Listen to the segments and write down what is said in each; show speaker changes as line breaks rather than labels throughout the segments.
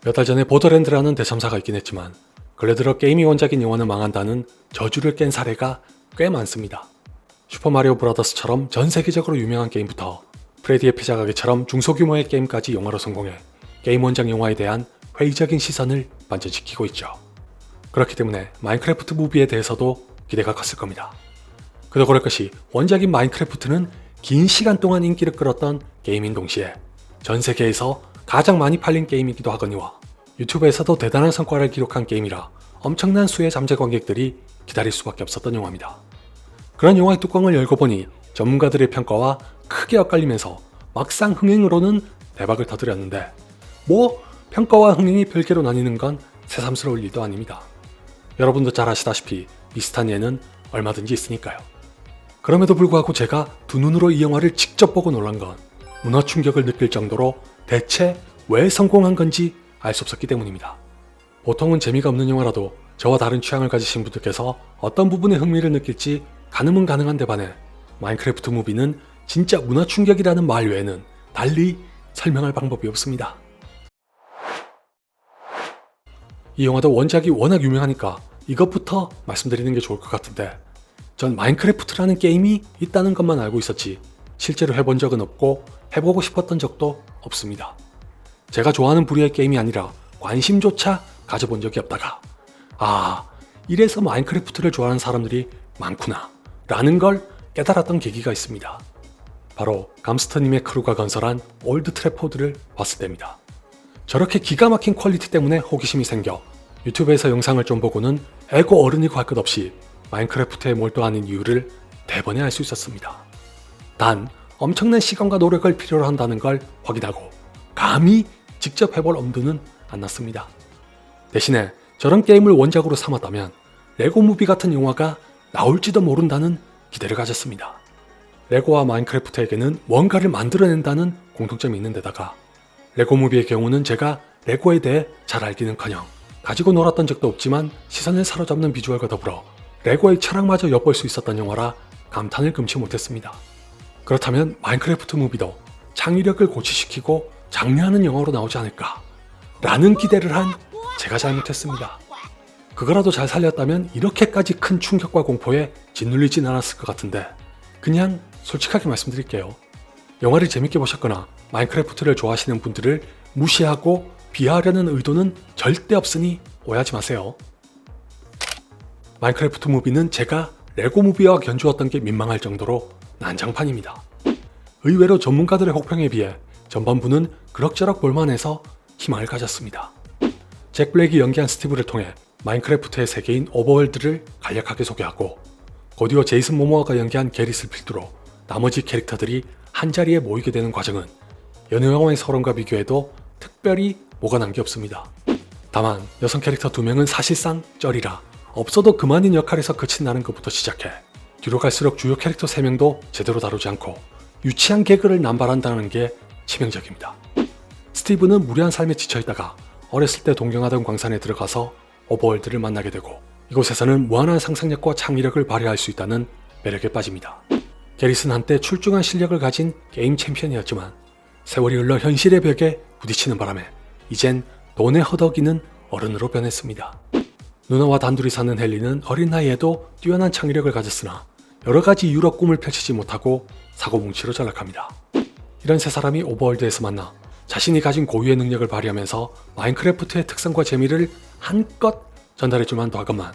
몇 달 전에 보더랜드라는 대참사가 있긴 했지만 근래 들어 게임이 원작인 영화는 망한다는 저주를 깬 사례가 꽤 많습니다. 슈퍼마리오 브라더스처럼 전 세계적으로 유명한 게임부터 프레디의 피자 가게처럼 중소규모의 게임까지 영화로 성공해 게임 원작 영화에 대한 회의적인 시선을 반전시키고 있죠. 그렇기 때문에 마인크래프트 무비에 대해서도 기대가 컸을 겁니다. 그도 그럴 것이 원작인 마인크래프트는 긴 시간 동안 인기를 끌었던 게임인 동시에 전 세계에서 가장 많이 팔린 게임이기도 하거니와 유튜브에서도 대단한 성과를 기록한 게임이라 엄청난 수의 잠재 관객들이 기다릴 수밖에 없었던 영화입니다. 그런 영화의 뚜껑을 열고 보니 전문가들의 평가와 크게 엇갈리면서 막상 흥행으로는 대박을 터뜨렸는데 평가와 흥행이 별개로 나뉘는 건 새삼스러울 일도 아닙니다. 여러분도 잘 아시다시피 비슷한 예는 얼마든지 있으니까요. 그럼에도 불구하고 제가 두 눈으로 이 영화를 직접 보고 놀란 건 문화 충격을 느낄 정도로 대체 왜 성공한 건지 알 수 없었기 때문입니다. 보통은 재미가 없는 영화라도 저와 다른 취향을 가지신 분들께서 어떤 부분에 흥미를 느낄지 가늠은 가능한데 반해 마인크래프트 무비는 진짜 문화 충격이라는 말 외에는 달리 설명할 방법이 없습니다. 이 영화도 원작이 워낙 유명하니까 이것부터 말씀드리는 게 좋을 것 같은데 전 마인크래프트라는 게임이 있다는 것만 알고 있었지 실제로 해본 적은 없고 해보고 싶었던 적도 없습니다. 제가 좋아하는 부류의 게임이 아니라 관심조차 가져본 적이 없다가 이래서 마인크래프트를 좋아하는 사람들이 많구나 라는 걸 깨달았던 계기가 있습니다. 바로 감스터님의 크루가 건설한 올드 트래포드를 봤을 때입니다. 저렇게 기가 막힌 퀄리티 때문에 호기심이 생겨 유튜브에서 영상을 좀 보고는 애고 어른이고 할 것 없이 마인크래프트에 몰두하는 이유를 대번에 알 수 있었습니다. 단 엄청난 시간과 노력을 필요로 한다는 걸 확인하고 감히 직접 해볼 엄두는 안 났습니다. 대신에 저런 게임을 원작으로 삼았다면 레고 무비 같은 영화가 나올지도 모른다는 기대를 가졌습니다. 레고와 마인크래프트에게는 뭔가를 만들어낸다는 공통점이 있는 데다가 레고 무비의 경우는 제가 레고에 대해 잘 알기는커녕 가지고 놀았던 적도 없지만 시선을 사로잡는 비주얼과 더불어 레고의 철학마저 엿볼 수 있었던 영화라 감탄을 금치 못했습니다. 그렇다면 마인크래프트 무비도 창의력을 고취시키고 장려하는 영화로 나오지 않을까 라는 기대를 한 제가 잘못했습니다. 그거라도 잘 살렸다면 이렇게까지 큰 충격과 공포에 짓눌리진 않았을 것 같은데 그냥 솔직하게 말씀드릴게요. 영화를 재밌게 보셨거나 마인크래프트를 좋아하시는 분들을 무시하고 비하하려는 의도는 절대 없으니 오해하지 마세요. 마인크래프트 무비는 제가 레고 무비와 견주었던 게 민망할 정도로 난장판입니다. 의외로 전문가들의 혹평에 비해 전반부는 그럭저럭 볼만해서 희망을 가졌습니다. 잭 블랙이 연기한 스티브를 통해 마인크래프트의 세계인 오버월드를 간략하게 소개하고 곧이어 제이슨 모모아가 연기한 게릿을 필두로 나머지 캐릭터들이 한자리에 모이게 되는 과정은 여느 영화의 서론과 비교해도 특별히 뭐가 난 게 없습니다. 다만 여성 캐릭터 2명은 사실상 쩔이라 없어도 그만인 역할에서 그친다는 것부터 시작해 뒤로 갈수록 주요 캐릭터 3명도 제대로 다루지 않고 유치한 개그를 남발한다는 게 치명적입니다. 스티브는 무료한 삶에 지쳐있다가 어렸을 때 동경하던 광산에 들어가서 오버월드를 만나게 되고 이곳에서는 무한한 상상력과 창의력을 발휘할 수 있다는 매력에 빠집니다. 게릿은 한때 출중한 실력을 가진 게임 챔피언이었지만 세월이 흘러 현실의 벽에 부딪히는 바람에 이젠 돈에 허덕이는 어른으로 변했습니다. 누나와 단둘이 사는 헨리는 어린 나이에도 뛰어난 창의력을 가졌으나 여러가지 이유로 꿈을 펼치지 못하고 사고뭉치로 전락합니다. 이런 세 사람이 오버월드에서 만나 자신이 가진 고유의 능력을 발휘하면서 마인크래프트의 특성과 재미를 한껏 전달해줄 만도 하건만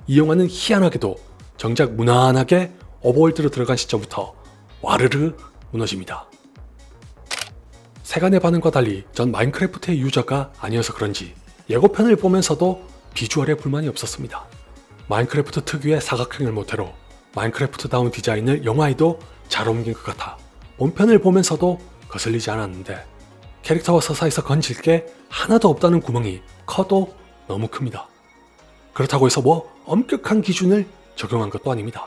이 영화는 희한하게도 정작 무난하게 오버월드로 들어간 시점부터 와르르 무너집니다. 세간의 반응과 달리 전 마인크래프트의 유저가 아니어서 그런지 예고편을 보면서도 비주얼에 불만이 없었습니다. 마인크래프트 특유의 사각형을 모태로 마인크래프트다운 디자인을 영화에도 잘 옮긴 것 같아 본편을 보면서도 거슬리지 않았는데 캐릭터와 서사에서 건질 게 하나도 없다는 구멍이 커도 너무 큽니다. 그렇다고 해서 엄격한 기준을 적용한 것도 아닙니다.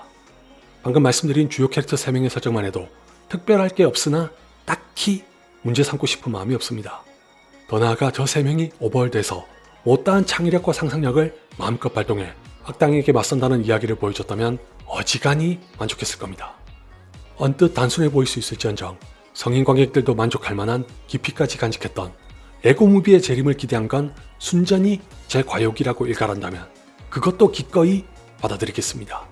방금 말씀드린 주요 캐릭터 3명의 설정만 해도 특별할 게 없으나 딱히 문제 삼고 싶은 마음이 없습니다. 더 나아가 저 3명이 오버월드에서 못다한 창의력과 상상력을 마음껏 발동해 악당에게 맞선다는 이야기를 보여줬다면 어지간히 만족했을 겁니다. 언뜻 단순해 보일 수 있을지언정 성인 관객들도 만족할 만한 깊이까지 간직했던 레고 무비의 재림을 기대한 건 순전히 제 과욕이라고 일갈한다면 그것도 기꺼이 받아들이겠습니다.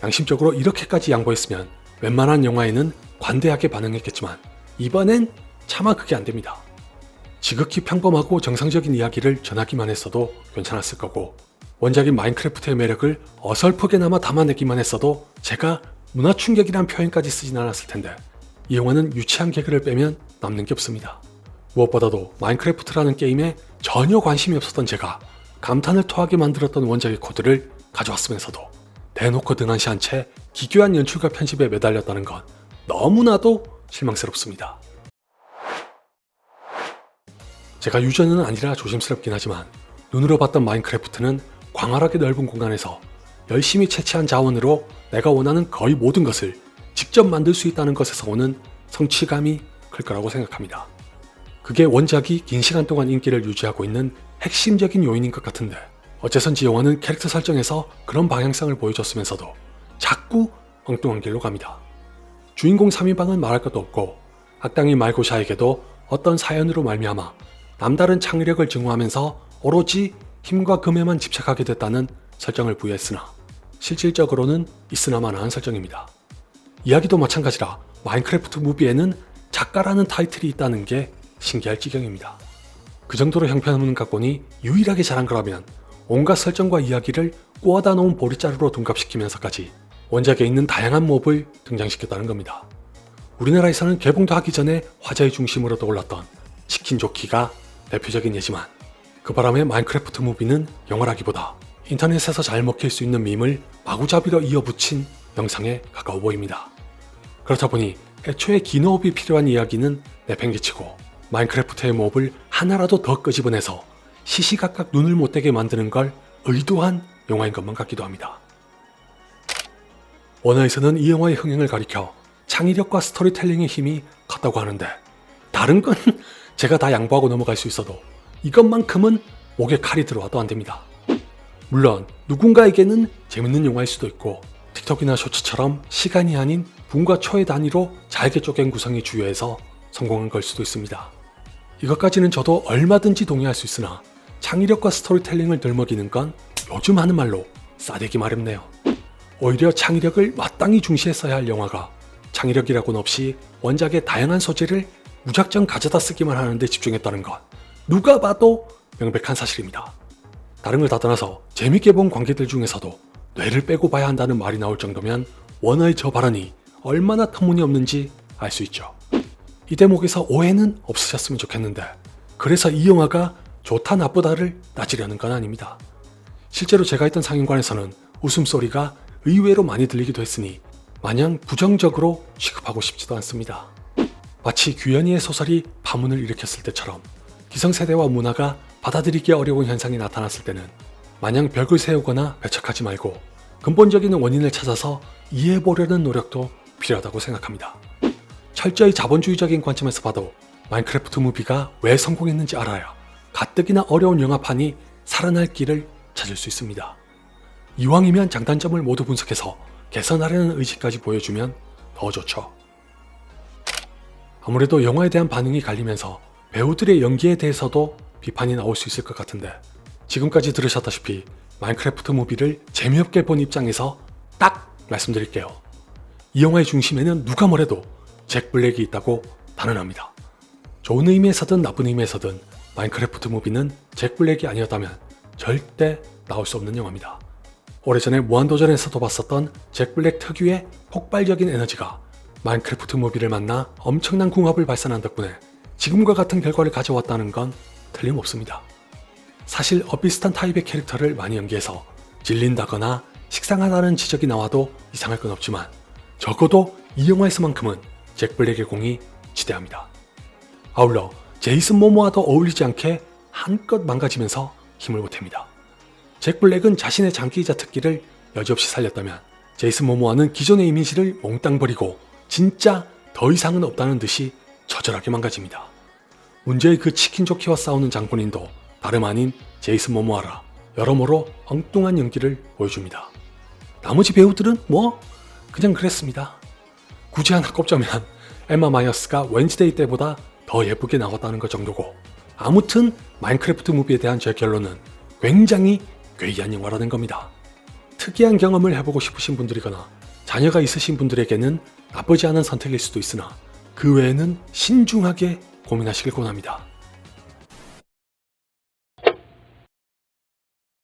양심적으로 이렇게까지 양보했으면 웬만한 영화에는 관대하게 반응했겠지만 이번엔 차마 그게 안됩니다. 지극히 평범하고 정상적인 이야기를 전하기만 했어도 괜찮았을 거고 원작인 마인크래프트의 매력을 어설프게나마 담아내기만 했어도 제가 문화충격이란 표현까지 쓰진 않았을 텐데 이 영화는 유치한 개그를 빼면 남는 게 없습니다. 무엇보다도 마인크래프트라는 게임에 전혀 관심이 없었던 제가 감탄을 토하게 만들었던 원작의 코드를 가져왔으면서도 대놓고 등한시한 채 기괴한 연출과 편집에 매달렸다는 건 너무나도 실망스럽습니다. 제가 유저는 아니라 조심스럽긴 하지만 눈으로 봤던 마인크래프트는 광활하게 넓은 공간에서 열심히 채취한 자원으로 내가 원하는 거의 모든 것을 직접 만들 수 있다는 것에서 오는 성취감이 클 거라고 생각합니다. 그게 원작이 긴 시간 동안 인기를 유지하고 있는 핵심적인 요인인 것 같은데 어째선지 영화는 캐릭터 설정에서 그런 방향성을 보여줬으면서도 자꾸 엉뚱한 길로 갑니다. 주인공 3인방은 말할 것도 없고 악당인 말고샤에게도 어떤 사연으로 말미암아 남다른 창의력을 증오하면서 오로지 힘과 금에만 집착하게 됐다는 설정을 부여했으나 실질적으로는 있으나마나한 설정입니다. 이야기도 마찬가지라 마인크래프트 무비에는 작가라는 타이틀이 있다는 게 신기할 지경입니다. 그 정도로 형편없는 각본이 유일하게 잘한 거라면 온갖 설정과 이야기를 꼬아다 놓은 보리자루로 둔갑시키면서까지 원작에 있는 다양한 몹을 등장시켰다는 겁니다. 우리나라에서는 개봉도 하기 전에 화제의 중심으로 떠올랐던 치킨 조끼가 대표적인 예지만 그 바람에 마인크래프트 무비는 영화라기보다 인터넷에서 잘 먹힐 수 있는 밈을 마구잡이로 이어붙인 영상에 가까워 보입니다. 그렇다 보니 애초에 긴 호흡이 필요한 이야기는 내팽개치고 마인크래프트의 몹을 하나라도 더 끄집어내서 시시각각 눈을 못 떼게 만드는 걸 의도한 영화인 것만 같기도 합니다. 원화에서는 이 영화의 흥행을 가리켜 창의력과 스토리텔링의 힘이 컸다고 하는데 다른 건 제가 다 양보하고 넘어갈 수 있어도 이것만큼은 목에 칼이 들어와도 안 됩니다. 물론 누군가에게는 재밌는 영화일 수도 있고 틱톡이나 쇼츠처럼 시간이 아닌 분과 초의 단위로 잘게 쪼갠 구성이 주요해서 성공한 걸 수도 있습니다. 이것까지는 저도 얼마든지 동의할 수 있으나 창의력과 스토리텔링을 들먹이는 건 요즘 하는 말로 싸대기 마렵네요. 오히려 창의력을 마땅히 중시했어야 할 영화가 창의력이라고는 없이 원작의 다양한 소재를 무작정 가져다 쓰기만 하는데 집중했다는 건 누가 봐도 명백한 사실입니다. 다른 걸 다 떠나서 재밌게 본 관객들 중에서도 뇌를 빼고 봐야 한다는 말이 나올 정도면 원어의 저 발언이 얼마나 터무니없는지 알 수 있죠. 이 대목에서 오해는 없으셨으면 좋겠는데 그래서 이 영화가 좋다 나쁘다를 따지려는 건 아닙니다. 실제로 제가 있던 상영관에서는 웃음소리가 의외로 많이 들리기도 했으니 마냥 부정적으로 취급하고 싶지도 않습니다. 마치 규현이의 소설이 파문을 일으켰을 때처럼 기성세대와 문화가 받아들이기 어려운 현상이 나타났을 때는 마냥 벽을 세우거나 배척하지 말고 근본적인 원인을 찾아서 이해해보려는 노력도 필요하다고 생각합니다. 철저히 자본주의적인 관점에서 봐도 마인크래프트 무비가 왜 성공했는지 알아야 가뜩이나 어려운 영화판이 살아날 길을 찾을 수 있습니다. 이왕이면 장단점을 모두 분석해서 개선하려는 의지까지 보여주면 더 좋죠. 아무래도 영화에 대한 반응이 갈리면서 배우들의 연기에 대해서도 비판이 나올 수 있을 것 같은데 지금까지 들으셨다시피 마인크래프트 무비를 재미없게 본 입장에서 딱 말씀드릴게요. 이 영화의 중심에는 누가 뭐래도 잭 블랙이 있다고 단언합니다. 좋은 의미에서든 나쁜 의미에서든 마인크래프트 무비는 잭 블랙이 아니었다면 절대 나올 수 없는 영화입니다. 오래전에 무한도전에서도 봤었던 잭 블랙 특유의 폭발적인 에너지가 마인크래프트 무비를 만나 엄청난 궁합을 발산한 덕분에 지금과 같은 결과를 가져왔다는 건 틀림없습니다. 사실 비슷한 타입의 캐릭터를 많이 연기해서 질린다거나 식상하다는 지적이 나와도 이상할 건 없지만 적어도 이 영화에서만큼은 잭 블랙의 공이 지대합니다. 아울러 제이슨 모모아도 어울리지 않게 한껏 망가지면서 힘을 보탭니다. 잭 블랙은 자신의 장기이자 특기를 여지없이 살렸다면 제이슨 모모아는 기존의 이미지를 몽땅 버리고 진짜 더 이상은 없다는 듯이 처절하게 망가집니다. 문제의 그 치킨 조끼와 싸우는 장본인도 다름 아닌 제이슨 모모아라 여러모로 엉뚱한 연기를 보여줍니다. 나머지 배우들은 그냥 그랬습니다. 굳이 하나 꼽자면 엠마 마이어스가 웬즈데이 때보다 더 예쁘게 나왔다는 것 정도고 아무튼 마인크래프트 무비에 대한 제 결론은 굉장히 괴이한 영화라는 겁니다. 특이한 경험을 해보고 싶으신 분들이거나 자녀가 있으신 분들에게는 나쁘지 않은 선택일 수도 있으나 그 외에는 신중하게 고민하시길 권합니다.